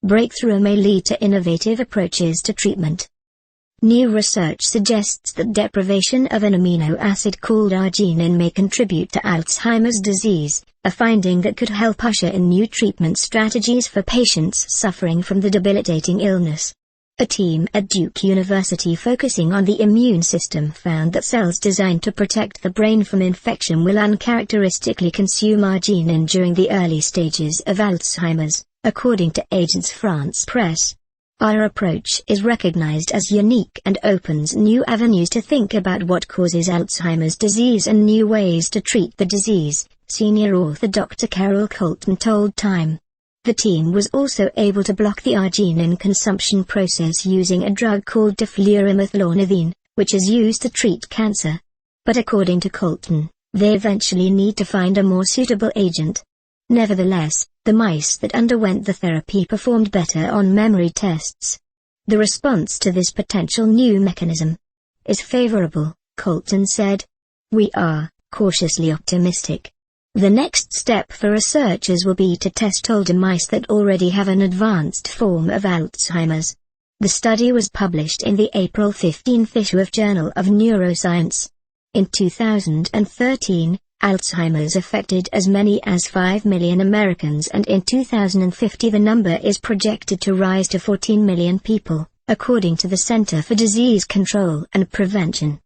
breakthrough may lead to innovative approaches to treatment. New research suggests that deprivation of an amino acid called arginine may contribute to Alzheimer's disease, a finding that could help usher in new treatment strategies for patients suffering from the debilitating illness. A team at Duke University focusing on the immune system found that cells designed to protect the brain from infection will uncharacteristically consume arginine during the early stages of Alzheimer's, according to Agence France Presse. Our approach is recognized as unique and opens new avenues to think about what causes Alzheimer's disease and new ways to treat the disease, senior author Dr. Carol Colton told Time. The team was also able to block the arginine consumption process using a drug called difluoromethylornithine, which is used to treat cancer. But according to Colton, they eventually need to find a more suitable agent. Nevertheless, the mice that underwent the therapy performed better on memory tests. The response to this potential new mechanism is favorable, Colton said. We are cautiously optimistic. The next step for researchers will be to test older mice that already have an advanced form of Alzheimer's. The study was published in the April 15th issue of Journal of Neuroscience. In 2013, Alzheimer's affected as many as 5 million Americans, and in 2050 the number is projected to rise to 14 million people, according to the Center for Disease Control and Prevention.